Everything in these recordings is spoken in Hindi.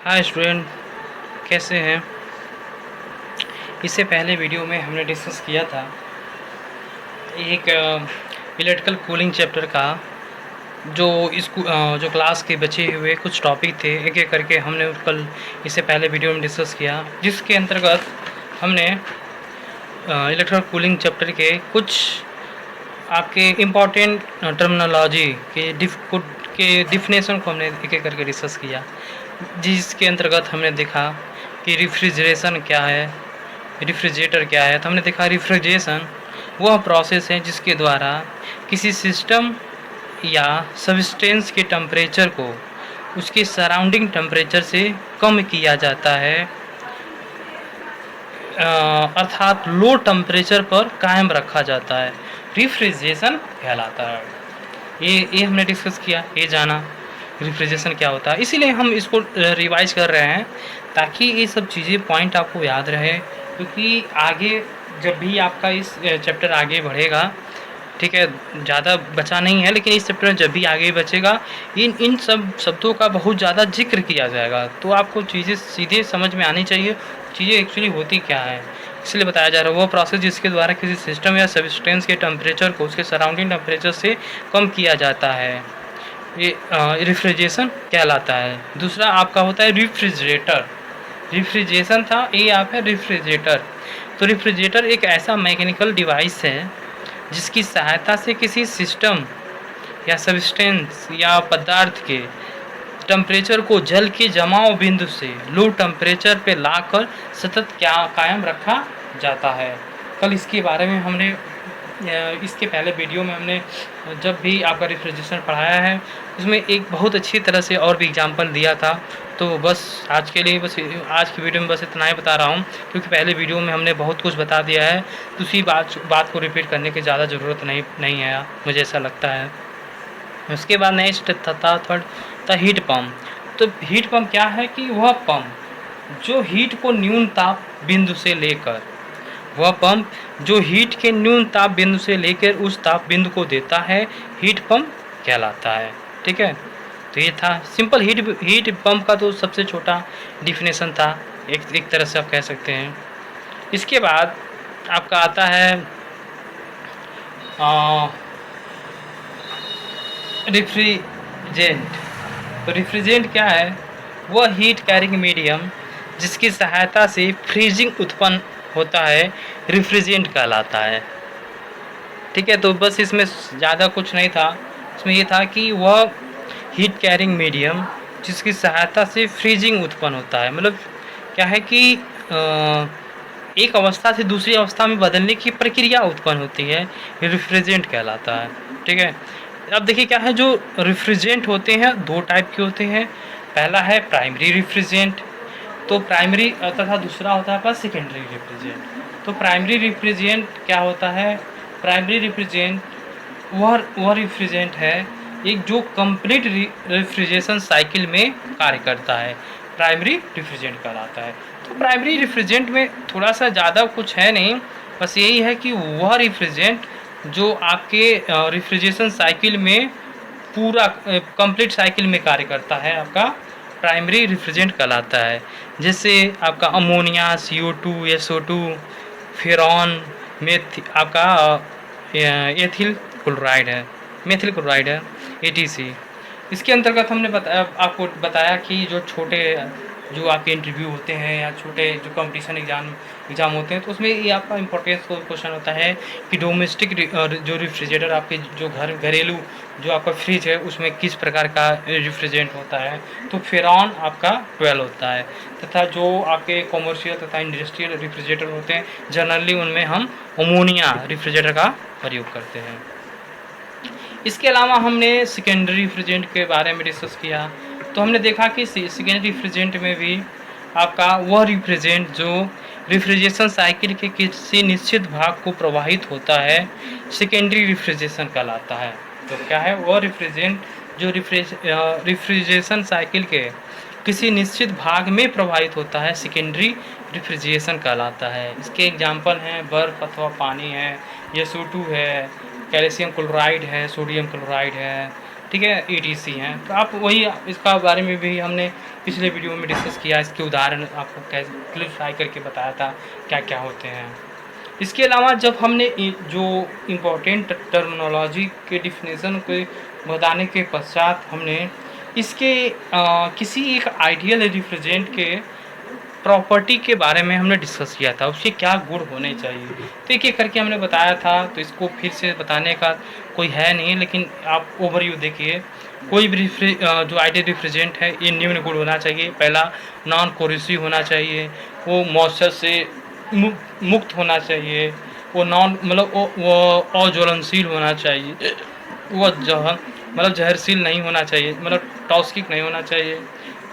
हाय स्टूडेंट, कैसे हैं। इससे पहले वीडियो में हमने डिस्कस किया था एक इलेक्ट्रिकल कूलिंग चैप्टर का जो क्लास के बचे हुए कुछ टॉपिक थे। एक एक करके हमने कल इससे पहले वीडियो में डिस्कस किया, जिसके अंतर्गत हमने इलेक्ट्रिकल कूलिंग चैप्टर के कुछ आपके इम्पॉर्टेंट टर्मिनोलॉजी के डिफिनेशन को हमने एक एक करके डिस्कस किया, जिसके अंतर्गत हमने देखा कि रेफ्रिजरेशन क्या है, रेफ्रिजरेटर क्या है। तो हमने देखा रेफ्रिजरेशन वह प्रोसेस है जिसके द्वारा किसी सिस्टम या सब्सटेंस के टेम्परेचर को उसके सराउंडिंग टेम्परेचर से कम किया जाता है, अर्थात लो टेम्परेचर पर कायम रखा जाता है, रेफ्रिजरेशन कहलाता है। ये हमने डिस्कस किया, ये जाना रेफ्रिजरेशन क्या होता है। इसीलिए हम इसको रिवाइज कर रहे हैं ताकि ये सब चीज़ें पॉइंट आपको याद रहे, क्योंकि आगे जब भी आपका इस चैप्टर आगे बढ़ेगा, ठीक है, ज़्यादा बचा नहीं है, लेकिन इस चैप्टर में जब भी आगे बचेगा इन सब शब्दों का बहुत ज़्यादा जिक्र किया जाएगा, तो आपको चीज़ें सीधे समझ में आनी चाहिए चीज़ें एक्चुअली होती क्या है। इसलिए बताया जा रहा है वो प्रोसेस जिसके द्वारा किसी सिस्टम या सब्सटेंस के टेम्परेचर को उसके सराउंडिंग टेम्परेचर से कम किया जाता है, ये रेफ्रिजरेशन कहलाता है। दूसरा आपका होता है रेफ्रिजरेटर। रेफ्रिजरेशन था, ये आप है रेफ्रिजरेटर। तो रेफ्रिजरेटर एक ऐसा मैकेनिकल डिवाइस है जिसकी सहायता से किसी सिस्टम या सब्सटेंस या पदार्थ के टेम्परेचर को जल के जमाव बिंदु से लो टेम्परेचर पे लाकर सतत कायम रखा जाता है। कल इसके बारे में हमने इसके पहले वीडियो में हमने जब भी आपका रेफ्रिजरेशन पढ़ाया है उसमें एक बहुत अच्छी तरह से और भी एग्जांपल दिया था। तो बस आज के लिए बस आज की वीडियो में बस इतना ही बता रहा हूँ, क्योंकि पहले वीडियो में हमने बहुत कुछ बता दिया है, तो उसी बात को रिपीट करने की ज़्यादा ज़रूरत नहीं है, मुझे ऐसा लगता है। उसके बाद नेक्स्ट था थर्ड था हीट पम्प। तो हीट पम्प क्या है कि वह पम्प जो हीट को न्यून ताप बिंदु से लेकर जो हीट के न्यून ताप बिंदु से लेकर उस ताप बिंदु को देता है, हीट पंप कहलाता है। ठीक है, तो ये था सिंपल हीट पंप का तो सबसे छोटा डिफिनेशन था, एक तरह से आप कह सकते हैं। इसके बाद आपका आता है रिफ्रिजेंट। तो रिफ्रिजेंट क्या है? वह हीट कैरिंग मीडियम जिसकी सहायता से फ्रीजिंग उत्पन्न होता है, रिफ्रिजेंट कहलाता है। ठीक है, तो बस इसमें ज़्यादा कुछ नहीं था, इसमें ये था कि वह हीट कैरिंग मीडियम जिसकी सहायता से फ्रीजिंग उत्पन्न होता है, मतलब क्या है कि एक अवस्था से दूसरी अवस्था में बदलने की प्रक्रिया उत्पन्न होती है, रिफ्रिजेंट कहलाता है। ठीक है, अब देखिए क्या है, जो रिफ्रिजेंट होते हैं दो टाइप के होते हैं। पहला है प्राइमरी रिफ्रिजेंट, तो प्राइमरी तथा दूसरा होता है आपका सेकेंडरी रिफ्रिजेंट। तो प्राइमरी रिफ्रिजेंट क्या होता है? प्राइमरी रिफ्रिजेंट वह रिफ्रिजेंट है एक जो कंप्लीट रेफ्रिजरेशन साइकिल में कार्य करता है, प्राइमरी रिफ्रिजेंट कहलाता है। तो प्राइमरी रिफ्रिजेंट में थोड़ा सा ज़्यादा कुछ है नहीं, बस यही है कि वह रिफ्रिजेंट जो आपके रेफ्रिजरेशन साइकिल में पूरा कंप्लीट साइकिल में कार्य करता है, आपका प्राइमरी रिफ्रिजेंट कहलाता है। जैसे आपका अमोनिया, CO2, SO2, फेरॉन, आपका एथिल क्लोराइड है, मेथिल क्लोराइड है, ATC। इसके अंतर्गत हमने आपको बताया कि जो आपके इंटरव्यू होते हैं या छोटे जो कंपटीशन एग्ज़ाम होते हैं, तो उसमें ये आपका इम्पोर्टेंस क्वेश्चन होता है कि डोमेस्टिक जो रेफ्रिजरेटर आपके जो घरेलू जो आपका फ्रिज है उसमें किस प्रकार का रेफ्रिजरेंट होता है। तो फेरॉन आपका 12 होता है, तथा जो आपके कॉमर्शियल तथा इंडस्ट्रियल रेफ्रिजरेटर होते हैं जनरली उनमें हम अमोनिया रेफ्रिजरेटर का प्रयोग करते हैं। इसके अलावा हमने सेकेंडरी रेफ्रिजरेंट के बारे में डिस्कस किया, तो हमने देखा कि सेकेंडरी रेफ्रिजरेंट में भी आपका वह रेफ्रिजरेंट जो रेफ्रिजरेशन साइकिल के किसी निश्चित भाग को प्रभावित होता है, सेकेंडरी रेफ्रिजरेशन कहलाता है। तो क्या है? वह रेफ्रिजरेंट जो रेफ्रिजरेशन साइकिल के किसी निश्चित भाग में प्रभावित होता है, सेकेंडरी रेफ्रिजरेशन कहलाता है। इसके एग्जाम्पल हैं बर्फ़ अथवा पानी है, SO2 है, कैल्शियम क्लोराइड है, सोडियम क्लोराइड है, ठीक है, ETC हैं। तो आप वही इसका बारे में भी हमने पिछले वीडियो में डिस्कस किया, इसके उदाहरण आपको कैसे क्लियरिफाई करके बताया था क्या क्या होते हैं। इसके अलावा जब हमने जो इम्पोर्टेंट टर्मिनोलॉजी के डिफिनेशन को बताने के पश्चात हमने इसके किसी एक आइडियल रिफ्रिजरेंट के प्रॉपर्टी के बारे में हमने डिस्कस किया था, उसके क्या गुण होने चाहिए। तो एक एक करके हमने बताया था, तो इसको फिर से बताने का कोई है नहीं, लेकिन आप ओवरव्यू देखिए। कोई भी जो आइडियल रिफ्रिजरेंट है ये निम्न गुण होना चाहिए। पहला, नॉन कोरोसिव होना चाहिए, वो मॉइस्चर से मुक्त होना चाहिए, वो नॉन मतलब वो अज्वलनशील होना चाहिए, वो जहरशील नहीं होना चाहिए, मतलब टॉक्सिक नहीं होना चाहिए,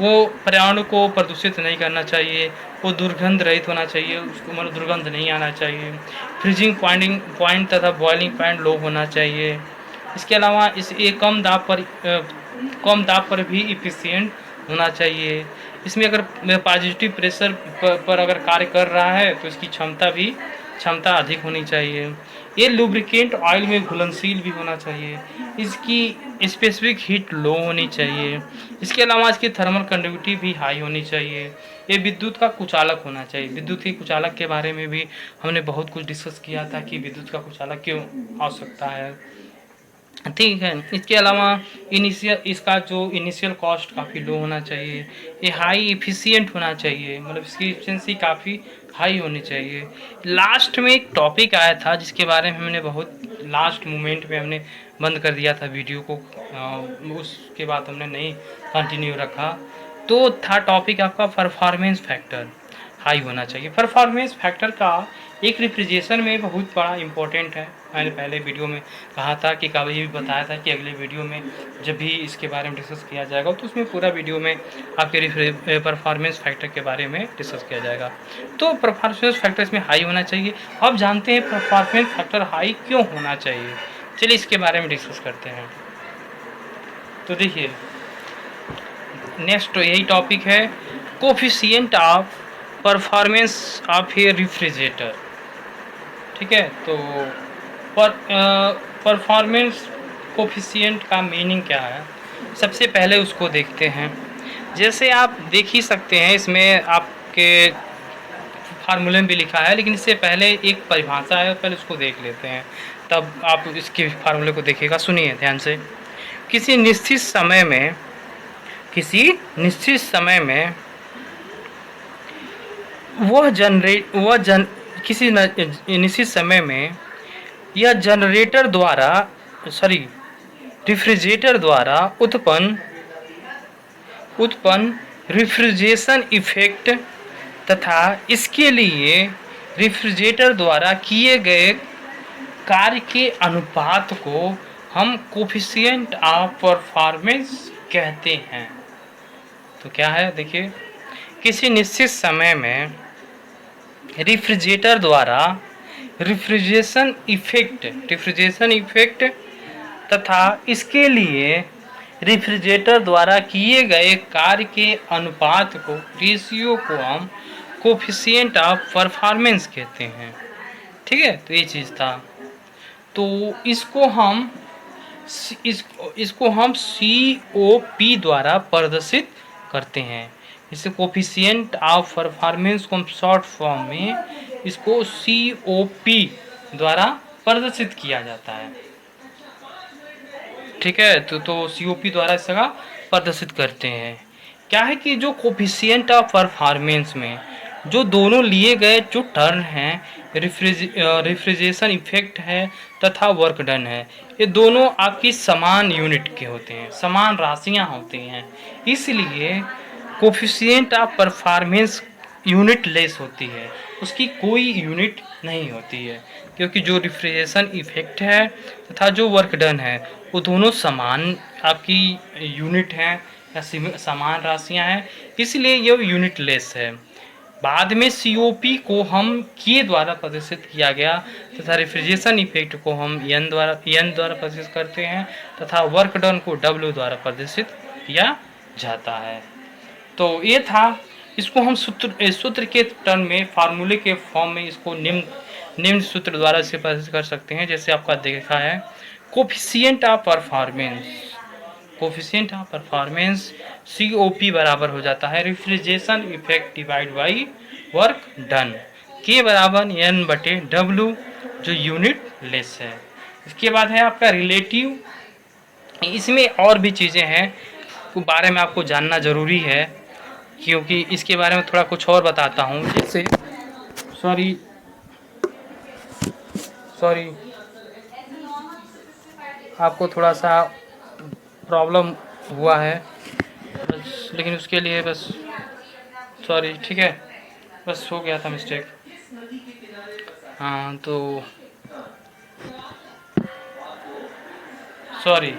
वो पर्यावरण को प्रदूषित नहीं करना चाहिए, वो दुर्गंध रहित होना चाहिए, उसको मतलब दुर्गंध नहीं आना चाहिए, फ्रीजिंग पॉइंट तथा बॉइलिंग पॉइंट लो होना चाहिए। इसके अलावा ये कम दाब पर भी इफिशिएंट होना चाहिए। इसमें अगर पॉजिटिव प्रेशर पर अगर कार्य कर रहा है तो इसकी क्षमता अधिक होनी चाहिए। ये लुब्रिकेंट ऑयल में घुलनशील भी होना चाहिए। इसकी स्पेसिफिक हीट लो होनी चाहिए। इसके अलावा इसकी थर्मल कंडक्टिविटी भी हाई होनी चाहिए। ये विद्युत का कुचालक होना चाहिए। विद्युत के कुचालक के बारे में भी हमने बहुत कुछ डिस्कस किया था कि विद्युत का कुचालक क्यों आवश्यकता है, ठीक है। इसके अलावा इसका जो इनिशियल कॉस्ट काफ़ी लो होना चाहिए। ये हाई इफिशिएंट होना चाहिए, मतलब इसकी एफिशिएंसी काफ़ी हाई होनी चाहिए। लास्ट में एक टॉपिक आया था जिसके बारे में हमने बहुत लास्ट मोमेंट में हमने बंद कर दिया था वीडियो को, उसके बाद हमने नहीं कंटिन्यू रखा। तो था टॉपिक आपका परफॉर्मेंस फैक्टर हाई होना चाहिए। परफॉर्मेंस फैक्टर का एक रेफ्रिजरेशन में बहुत बड़ा इम्पोर्टेंट है। मैंने पहले वीडियो में कहा था कि कभी भी बताया था कि अगले वीडियो में जब भी इसके बारे में डिस्कस किया जाएगा तो उसमें पूरा वीडियो में आपके परफॉर्मेंस फैक्टर के बारे में डिस्कस किया जाएगा। तो परफॉर्मेंस फैक्टर इसमें हाई होना चाहिए। अब जानते हैं परफॉर्मेंस फैक्टर हाई क्यों होना चाहिए। चलिए इसके बारे में डिस्कस करते हैं। तो देखिए, नेक्स्ट यही टॉपिक है, coefficient of performance of A refrigerator. ठीक है, तो परफॉर्मेंस कोफिशिएंट का मीनिंग क्या है, सबसे पहले उसको देखते हैं। जैसे आप देख ही सकते हैं, इसमें आपके फार्मूले में भी लिखा है, लेकिन इससे पहले एक परिभाषा है, पहले उसको देख लेते हैं, तब आप इसके फार्मूले को देखिएगा। सुनिए ध्यान से। किसी निश्चित समय में किसी निश्चित समय में यह रेफ्रिजरेटर द्वारा उत्पन्न रेफ्रिजरेशन इफेक्ट तथा इसके लिए रेफ्रिजरेटर द्वारा किए गए कार्य के अनुपात को हम कोफिशिएंट ऑफ परफॉर्मेंस कहते हैं। तो क्या है, देखिए, किसी निश्चित समय में रेफ्रिजरेटर द्वारा रेफ्रिजरेशन इफेक्ट तथा इसके लिए रेफ्रिजरेटर द्वारा किए गए कार्य के अनुपात को, रेशियो को हम कोफिशिएंट ऑफ परफॉर्मेंस कहते हैं। ठीक है, तो ये चीज़ था। तो इसको हम COP द्वारा प्रदर्शित करते हैं। इसे कोफिशिएंट ऑफ परफॉर्मेंस को हम शॉर्ट फॉर्म में इसको COP द्वारा प्रदर्शित किया जाता है। ठीक है, तो COP द्वारा इसका प्रदर्शित करते हैं। क्या है कि जो कोफिशिएंट ऑफ परफॉर्मेंस में जो दोनों लिए गए जो टर्म हैं, रेफ्रिजरेशन इफेक्ट है तथा वर्क डन है, ये दोनों आपकी समान यूनिट के होते हैं, समान राशियां होती हैं। इसलिए coefficient of performance unit less होती है, उसकी कोई यूनिट नहीं होती है, क्योंकि जो रेफ्रिजरेशन इफेक्ट है तथा जो वर्क डन है वो दोनों समान आपकी यूनिट हैं या समान राशियां हैं, इसलिए ये यूनिट लेस है। बाद में COP को हम K द्वारा प्रदर्शित किया गया तथा रेफ्रिजरेशन इफेक्ट को हम N द्वारा प्रदर्शित करते हैं तथा वर्क डन को W द्वारा प्रदर्शित किया जाता है। तो ये था। इसको हम सूत्र के टर्म में, फार्मूले के फॉर्म में इसको निम्न सूत्र द्वारा इसे प्रदर्शित कर सकते हैं। जैसे आपका देखा है, coefficient of performance coefficient of performance COP बराबर हो जाता है refrigeration effect divide by work done, K बराबर N/W जो यूनिट लेस है। इसके बाद है आपका रिलेटिव, इसमें और भी चीज़ें हैं के बारे में आपको जानना ज़रूरी है, क्योंकि इसके बारे में थोड़ा कुछ और बताता हूँ जिससे सॉरी आपको थोड़ा सा प्रॉब्लम हुआ है बस, लेकिन उसके लिए बस सॉरी, ठीक है, बस हो गया था मिस्टेक। हाँ तो सॉरी।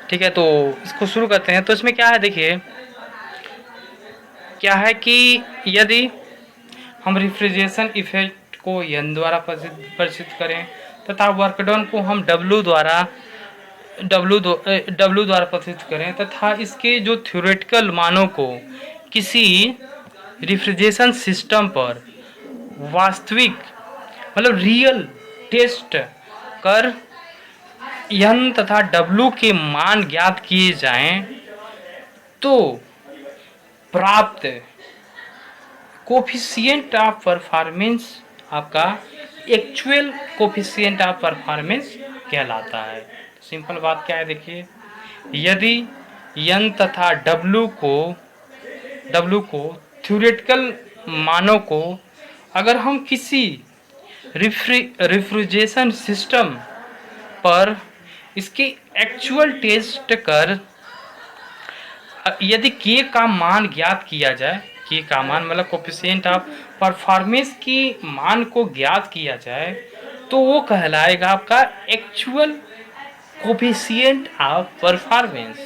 ठीक है, तो इसको शुरू करते हैं। तो इसमें क्या है, देखिए क्या है कि यदि हम रेफ्रिजरेशन इफेक्ट को एन द्वारा प्रदर्शित करें तथा वर्क डन को हम डब्ल्यू द्वारा प्रदर्शित करें तथा इसके जो थ्योरेटिकल मानों को किसी रेफ्रिजरेशन सिस्टम पर वास्तविक मतलब रियल टेस्ट कर एन तथा डब्ल्यू के मान ज्ञात किए जाएं तो प्राप्त कोफिशिएंट ऑफ परफॉर्मेंस आपका एक्चुअल कोफिशिएंट ऑफ परफॉर्मेंस कहलाता है। सिंपल बात क्या है, देखिए यदि एन तथा डब्ल्यू को थ्योरेटिकल मानों को अगर हम किसी रेफ्रिजरेशन सिस्टम पर इसकी एक्चुअल टेस्ट कर यदि के का मान ज्ञात किया जाए, के का मान मतलब कोफिशिएंट ऑफ परफॉर्मेंस की मान को ज्ञात किया जाए तो वो कहलाएगा आपका एक्चुअल कोफिशिएंट ऑफ परफॉर्मेंस,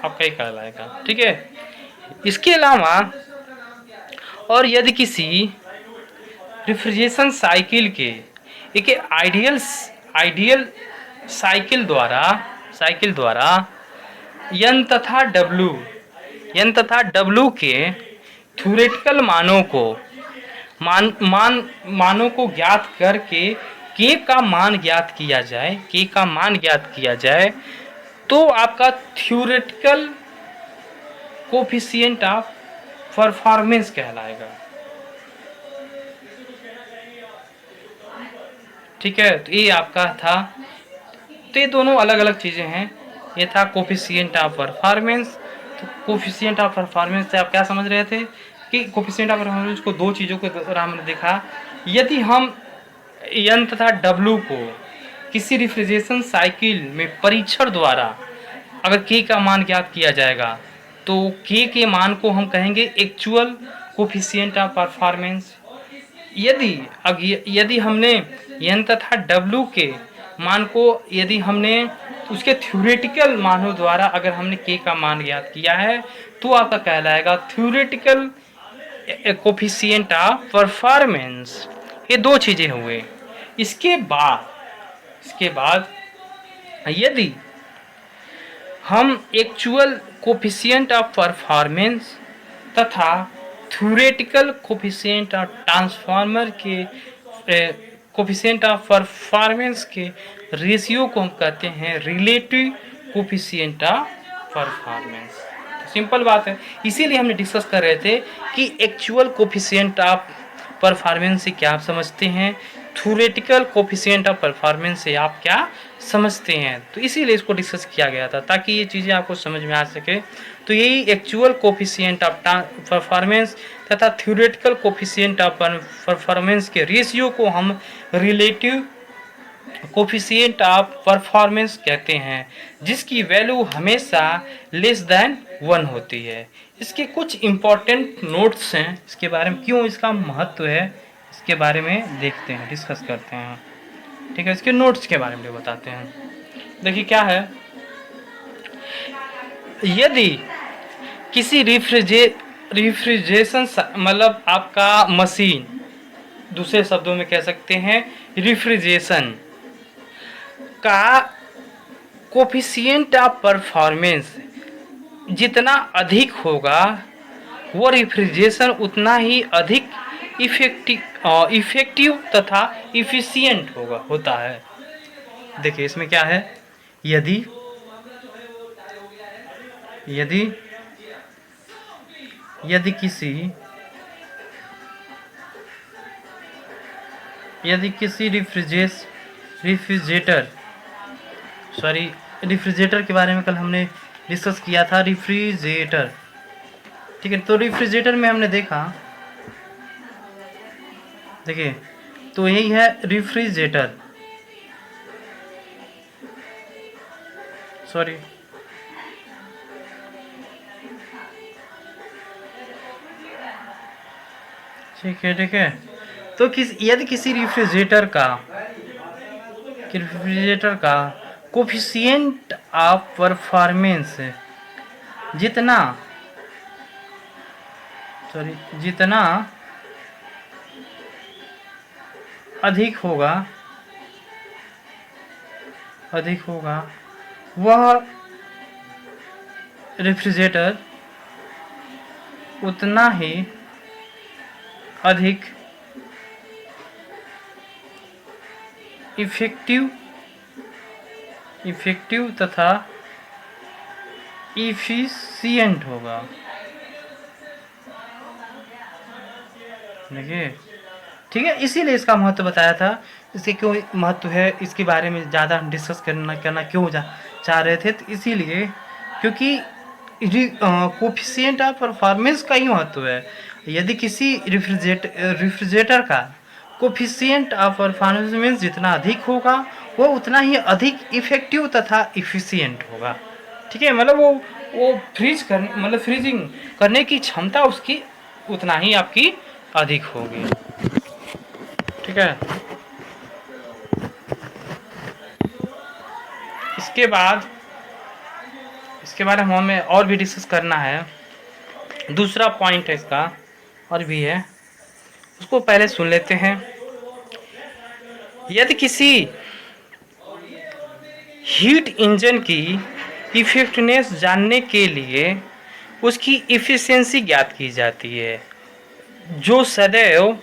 आपका ही कहलाएगा। ठीक है, इसके अलावा और यदि किसी रेफ्रिजरेशन साइकिल के एक आइडियल साइकिल द्वारा एन तथा डब्ल्यू के थ्योरेटिकल मानों को ज्ञात करके के का मान ज्ञात किया जाए तो आपका थ्योरेटिकल कोफिशिएंट ऑफ परफॉर्मेंस कहलाएगा। ठीक है, तो ये आपका था, तो ये दोनों अलग अलग चीज़ें हैं। ये था कोफिशिएंट ऑफ परफॉर्मेंस। तो कोफिशिएंट ऑफ परफॉर्मेंस से आप क्या समझ रहे थे कि कोफिशिएंट ऑफ परफॉर्मेंस को दो चीज़ों के द्वारा हमने देखा। यदि हम एन तथा डब्ल्यू को किसी रेफ्रिजरेशन साइकिल में परीक्षण द्वारा अगर के का मान ज्ञात किया जाएगा तो के मान को हम कहेंगे एक्चुअल कोफिशिएंट ऑफ परफॉर्मेंस। यदि हमने एन तथा डब्ल्यू के मान को यदि हमने उसके थ्योरेटिकल मानों द्वारा अगर हमने के का मान ज्ञात किया है तो आपका कहलाएगा थ्योरेटिकल कोफिशिएंट ऑफ परफॉर्मेंस। ये दो चीज़ें हुए। इसके बाद यदि हम एक्चुअल कोफिशिएंट ऑफ परफॉर्मेंस तथा थ्योरेटिकल कोफिशिएंट ऑफ ट्रांसफार्मर के कोफिशिएंट ऑफ परफॉर्मेंस के रेशियो को हम कहते हैं relative coefficient of performance. Simple बात है, इसीलिए हमने डिस्कस कर रहे थे कि एक्चुअल कोफिशिएंट ऑफ परफॉर्मेंस से क्या आप समझते हैं, थ्योरेटिकल कोफिशिएंट ऑफ परफॉर्मेंस से आप क्या समझते हैं। तो इसीलिए इसको डिस्कस किया गया था ताकि ये चीज़ें आपको समझ में आ सके। तो यही एक्चुअल कोफिशिएंट ऑफ परफॉर्मेंस तथा थ्योरेटिकल कोफिशिएंट ऑफ परफॉर्मेंस के रेशियो को हम रिलेटिव कोफिशिएंट ऑफ परफॉर्मेंस कहते हैं, जिसकी वैल्यू हमेशा लेस देन 1 होती है। इसके कुछ इम्पोर्टेंट नोट्स हैं, इसके बारे में क्यों इसका महत्व है इसके बारे में देखते हैं, डिस्कस करते हैं। ठीक है, इसके नोट्स के बारे में बताते हैं। देखिए क्या है, यदि किसी रिफ्रिजरेशन मतलब आपका मशीन, दूसरे शब्दों में कह सकते हैं रेफ्रिजरेशन का कोफिशिएंट ऑफ परफॉर्मेंस जितना अधिक होगा वो रेफ्रिजरेशन उतना ही अधिक इफेक्टिव तथा इफिशिएंट होता है। देखिए इसमें क्या है, यदि यदि यदि किसी रेफ्रिजरेटर रेफ्रिजरेटर के बारे में कल हमने डिस्कस किया था, रेफ्रिजरेटर। ठीक है, तो रेफ्रिजरेटर में हमने देखा, देखिए तो यही है रेफ्रिजरेटर, सॉरी ठीक है। तो यदि किसी रेफ्रिजरेटर का कोफिशिएंट ऑफ परफॉर्मेंस जितना अधिक होगा वह रेफ्रिजरेटर उतना ही अधिक इफेक्टिव तथा इफिशिएंट होगा। देखिए ठीक है, इसीलिए इसका महत्व बताया था। इसके क्यों महत्व है, इसके बारे में ज़्यादा डिस्कस करना क्यों चाह रहे थे, तो इसीलिए क्योंकि कोफिशिएंट ऑफ परफॉर्मेंस का ही महत्व है। यदि किसी रेफ्रिजरेटर का कोफिशिएंट ऑफ परफॉर्मेंस जितना अधिक होगा वो उतना ही अधिक इफेक्टिव तथा इफिशिएंट होगा। ठीक है, मतलब वो फ्रीजिंग करने की क्षमता उसकी उतना ही आपकी अधिक होगी। ठीक है, इसके बाद हमें और भी डिस्कस करना है। दूसरा पॉइंट है इसका और भी है, उसको पहले सुन लेते हैं। यदि किसी हीट इंजन की इफेक्टिवनेस जानने के लिए उसकी इफिशिएंसी ज्ञात की जाती है, जो सदैव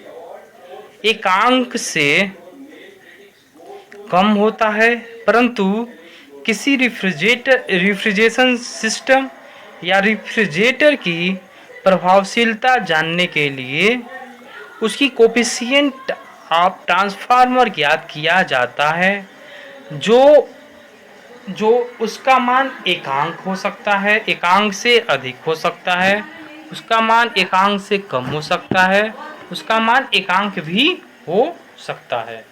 एकांक से कम होता है, परंतु किसी रेफ्रिजरेशन सिस्टम या रेफ्रिजरेटर की प्रभावशीलता जानने के लिए उसकी कोफिशिएंट ऑफ ट्रांसफार्मर ज्ञात किया जाता है, जो उसका मान एकांक हो सकता है, एकांक से अधिक हो सकता है, उसका मान एकांक से कम हो सकता है, उसका मान एकांक भी हो सकता है।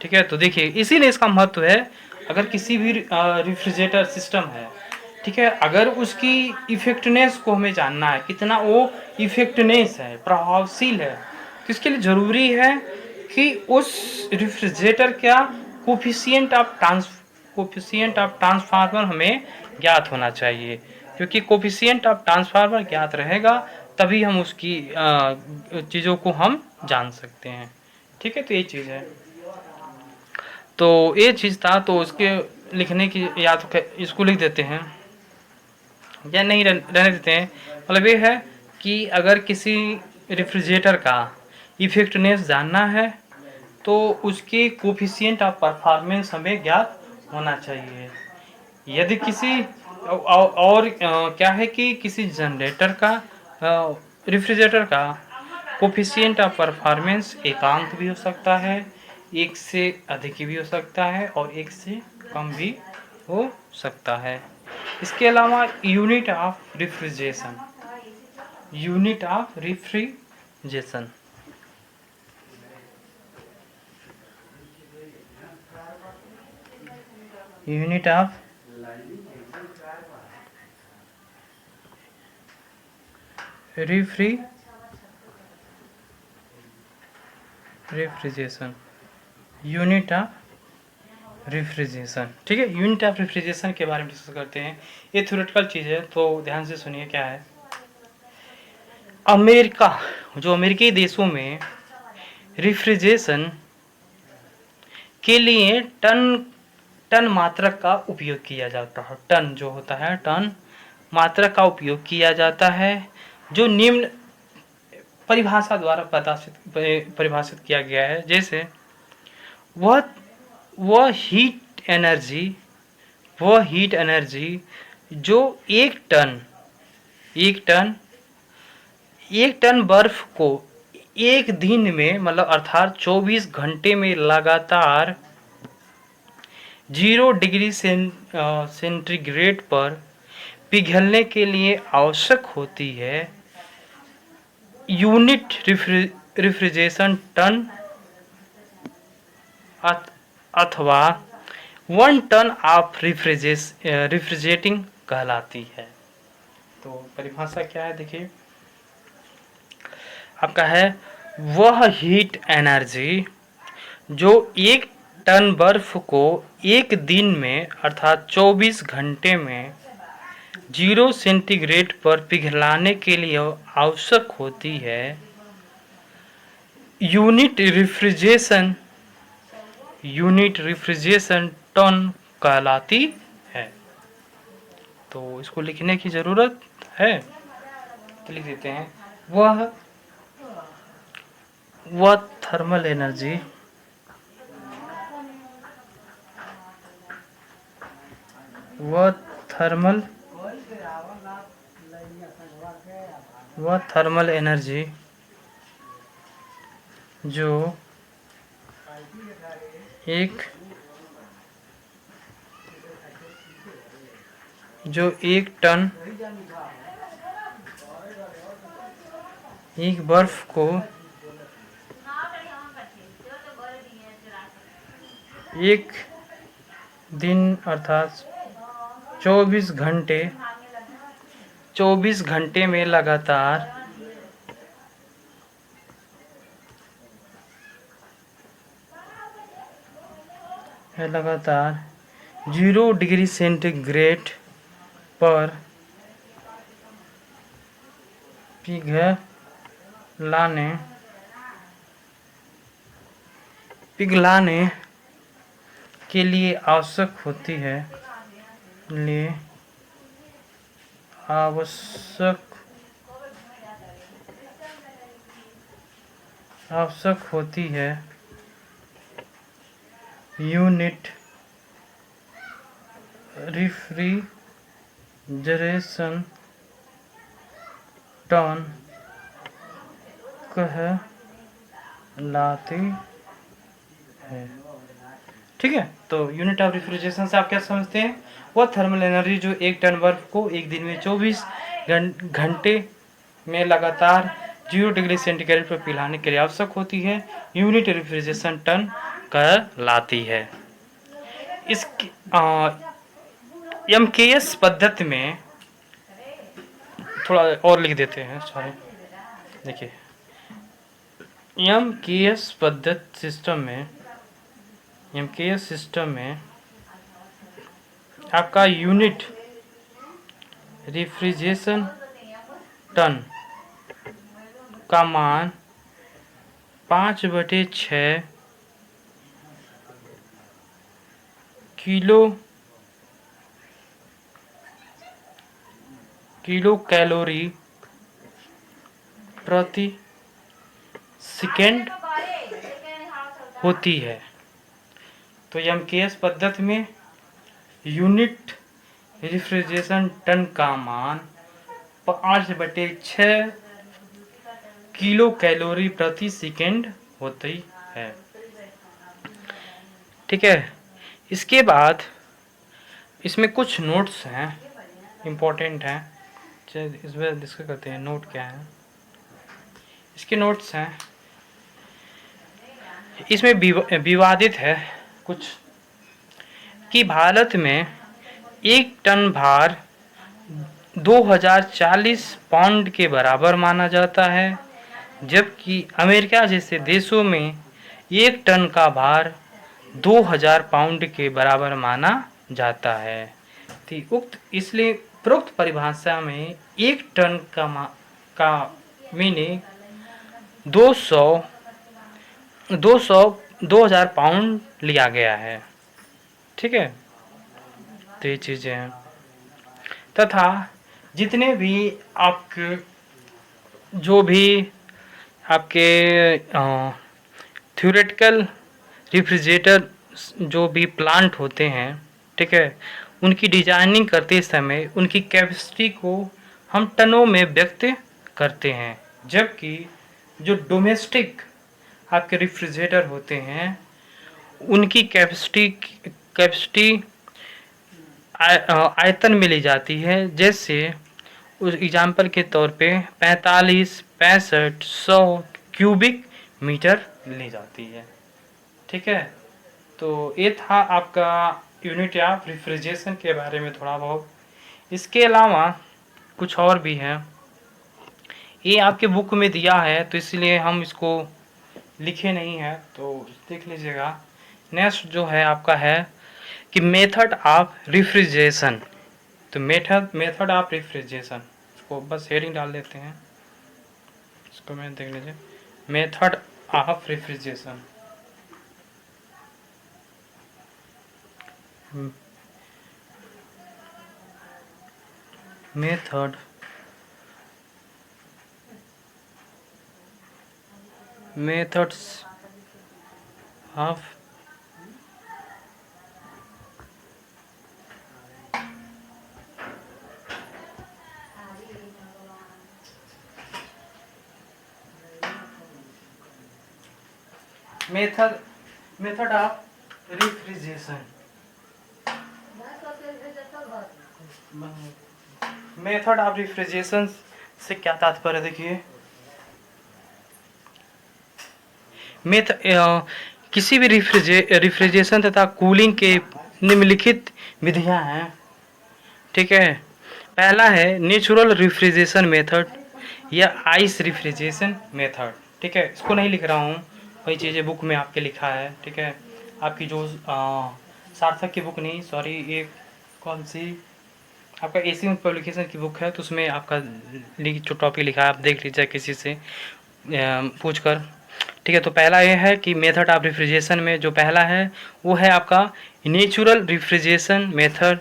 ठीक है, तो देखिए इसीलिए इसका महत्व है। अगर किसी भी रेफ्रिजरेटर सिस्टम है, ठीक है, अगर उसकी इफेक्टनेस को हमें जानना है, कितना वो इफेक्टनेस है, प्रभावशील है, तो इसके लिए ज़रूरी है कि उस रेफ्रिजरेटर का कोफिशिएंट ऑफ ट्रांसफार्मर हमें ज्ञात होना चाहिए, क्योंकि कोफिशिएंट ऑफ ट्रांसफार्मर ज्ञात रहेगा तभी हम उसकी चीज़ों को हम जान सकते हैं। ठीक है, तो ये चीज़ है, तो ये चीज़ था, तो उसके लिखने की या तो इसको लिख देते हैं या नहीं रहने देते हैं। मतलब ये है कि अगर किसी रेफ्रिजरेटर का इफेक्टनेस जानना है तो उसके कोफिशिएंट ऑफ परफॉर्मेंस हमें ज्ञात होना चाहिए। यदि किसी और क्या है कि किसी जनरेटर का रेफ्रिजरेटर का कोफिशिएंट ऑफ परफॉर्मेंस एकांक भी हो सकता है, एक से अधिक भी हो सकता है और एक से कम भी हो सकता है। इसके अलावा unit of refrigeration unit of refrigeration refrigeration unit of refrigeration. ठीक है, यूनिट ऑफ रेफ्रिजरेशन के बारे में डिस्कस करते हैं। ये थ्योरेटिकल चीज़ है, तो ध्यान से सुनिए क्या है। अमेरिकी देशों में रेफ्रिजरेशन के लिए टन मात्रक का उपयोग किया जाता है। टन जो होता है, टन मात्रक का उपयोग किया जाता है, जो निम्न परिभाषा द्वारा परिभाषित किया गया है। जैसे वह वह हीट एनर्जी जो एक टन एक टन बर्फ को एक दिन में मतलब अर्थात 24 घंटे में लगातार 0 डिग्री सेंटीग्रेड पर पिघलने के लिए आवश्यक होती है, यूनिट रेफ्रिजरेशन टन अथवा 1 टन ऑफ रेफ्रिजरेटिंग कहलाती है। तो परिभाषा क्या है, देखिए आपका है वह हीट एनर्जी जो एक टन बर्फ को एक दिन में अर्थात 24 घंटे में 0 सेंटीग्रेड पर पिघलाने के लिए आवश्यक होती है, यूनिट रेफ्रिजरेशन टन कहलाती है। तो इसको लिखने की ज़रूरत है, तो लिख देते हैं वह थर्मल एनर्जी जो एक टन एक बर्फ को एक दिन अर्थात 24 घंटे में लगातार 0 डिग्री सेंटीग्रेड पर पिघलाने के लिए आवश्यक होती है यूनिट रेफ्रिजरेशन टन कहलाती है। ठीक है, तो यूनिट ऑफ रेफ्रिजरेशन से आप क्या समझते हैं? वह थर्मल एनर्जी जो एक टन बर्फ को एक दिन में 24 घंटे में लगातार 0 डिग्री सेंटीग्रेड पर पिघलाने के लिए आवश्यक होती है, यूनिट रेफ्रिजरेशन टन कहलाती है। इसकी एमकेएस पद्धति में थोड़ा और लिख देते हैं, सॉरी, देखिए एमकेएस सिस्टम में आपका यूनिट रेफ्रिजरेशन टन का मान 5/6 किलो कैलोरी प्रति सेकेंड होती है। तो एमकेएस पद्धति में यूनिट रेफ्रिजरेशन टन का मान 5/6 किलो कैलोरी प्रति सेकेंड होती है। ठीक है, इसके बाद इसमें कुछ नोट्स हैं, इम्पोर्टेंट हैं, इसमें डिस्कस करते हैं। नोट क्या है, इसके नोट्स हैं, इसमें विवादित है कुछ कि भारत में 1 टन भार 2040 पाउंड के बराबर माना जाता है, जबकि अमेरिका जैसे देशों में 1 टन का भार 2000 पाउंड के बराबर माना जाता है। इसलिए उपरोक्त परिभाषा में 1 टन का मीनिंग 2000 पाउंड लिया गया है। ठीक है, तो ये चीज़ें हैं, तथा जितने भी आपके जो भी आपके थ्योरेटिकल रेफ्रिजरेटर जो भी प्लांट होते हैं, ठीक है, उनकी डिजाइनिंग करते समय उनकी कैपेसिटी को हम टनों में व्यक्त करते हैं, जबकि जो डोमेस्टिक आपके रेफ्रिजरेटर होते हैं उनकी कैपेसिटी आयतन में ली जाती है। जैसे उस एग्जाम्पल के तौर पे 45, 65, 100 क्यूबिक मीटर ली जाती है। ठीक है, तो ये था आपका यूनिट ऑफ रेफ्रिजरेशन के बारे में थोड़ा बहुत। इसके अलावा कुछ और भी है, ये आपके बुक में दिया है तो इसलिए हम इसको लिखे नहीं है, तो देख लीजिएगा। नेक्स्ट जो है आपका है कि मेथड ऑफ रेफ्रिजरेशन। तो मेथड ऑफ रेफ्रिजरेशन, इसको बस हेडिंग डाल देते हैं, इसको मैं देख लीजिए, method of refrigeration. Methods of method of refrigeration. Method of refrigeration से क्या तात्पर्य, देखिए किसी भी रेफ्रिजरेशन तथा कूलिंग के निम्नलिखित विधियां हैं। ठीक है, पहला है नेचुरल रेफ्रिजरेशन मेथड या आइस रेफ्रिजरेशन मेथड। ठीक है, इसको नहीं लिख रहा हूँ, वही चीज़ें बुक में आपके लिखा है। ठीक है, आपकी जो सार्थक की बुक नहीं, सॉरी, ये कौन सी आपका एशियन पब्लिकेशन की बुक है, तो उसमें आपका जो टॉपिक लिखा है आप देख लीजिए किसी से पूछ कर। ठीक है, तो पहला ये है कि मेथड ऑफ रेफ्रिजरेशन में जो पहला है वो है आपका नेचुरल रेफ्रिजरेशन मेथड,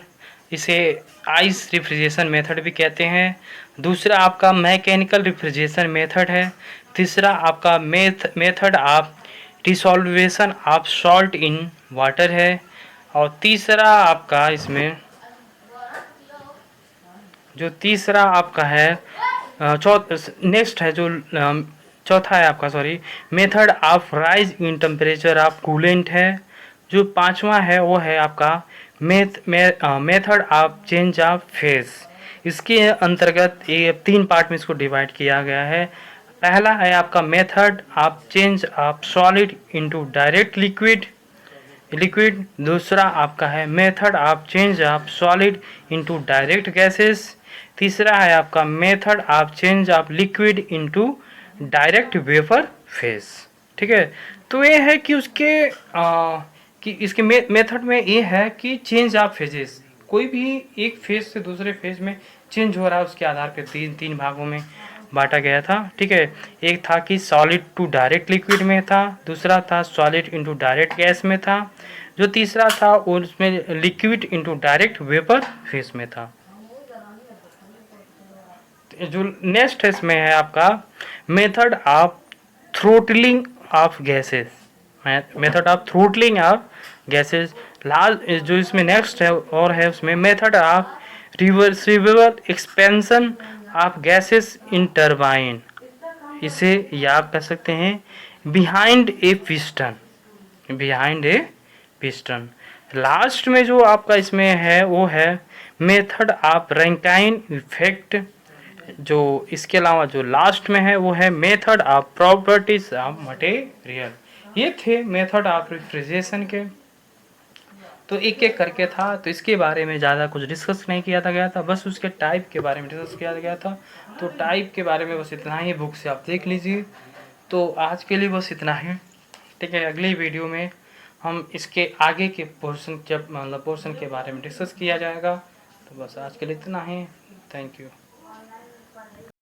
इसे आइस रेफ्रिजरेशन मेथड भी कहते हैं। दूसरा आपका मैकेनिकल रेफ्रिजरेशन मेथड है। तीसरा आपका method of dissolvation of salt in water है। और तीसरा आपका इसमें जो तीसरा आपका है नेक्स्ट है जो चौथा है आपका, sorry, method of rise in temperature of coolant है। जो पांचवा है वो है आपका method of change of phase. इसके अंतर्गत ये 3 पार्ट में इसको डिवाइड किया गया है। पहला है आपका method of change of solid into direct liquid. दूसरा आपका है method of change of solid into direct gases. तीसरा है आपका method of change of liquid into direct vapour phase. ठीक है, तो ये है कि उसके कि इसके मेथड में ये है कि चेंज ऑफ फेजेस, कोई भी एक फेज से दूसरे फेज में चेंज हो रहा है, उसके आधार पर तीन भागों में बांटा गया था। ठीक है, एक था कि सॉलिड टू डायरेक्ट लिक्विड में था, दूसरा था सॉलिड इनटू डायरेक्ट गैस में था, जो तीसरा था उसमें liquid into direct vapour phase में था। जो नेक्स्ट इसमें है आपका method of throttling of gases. Method of throttling of gases last जो इसमें नेक्स्ट है और है उसमें method of reversible expansion of gases in turbine, इसे याद कर सकते हैं बिहाइंड ए पिस्टन। लास्ट में जो आपका इसमें है वो है मेथड ऑफ रैंकाइन इफेक्ट। जो इसके अलावा जो लास्ट में है वो है method of properties of material. ये थे मेथड ऑफ रेफ्रिजरेशन के, तो एक एक करके था, तो इसके बारे में ज़्यादा कुछ डिस्कस नहीं किया गया था, बस उसके टाइप के बारे में डिस्कस किया गया था। तो टाइप के बारे में बस इतना ही, बुक से आप देख लीजिए। तो आज के लिए बस इतना ही। ठीक है, अगली वीडियो में हम इसके आगे के पोर्शन के बारे में डिस्कस किया जाएगा। तो बस आज के लिए इतना ही। Thank you.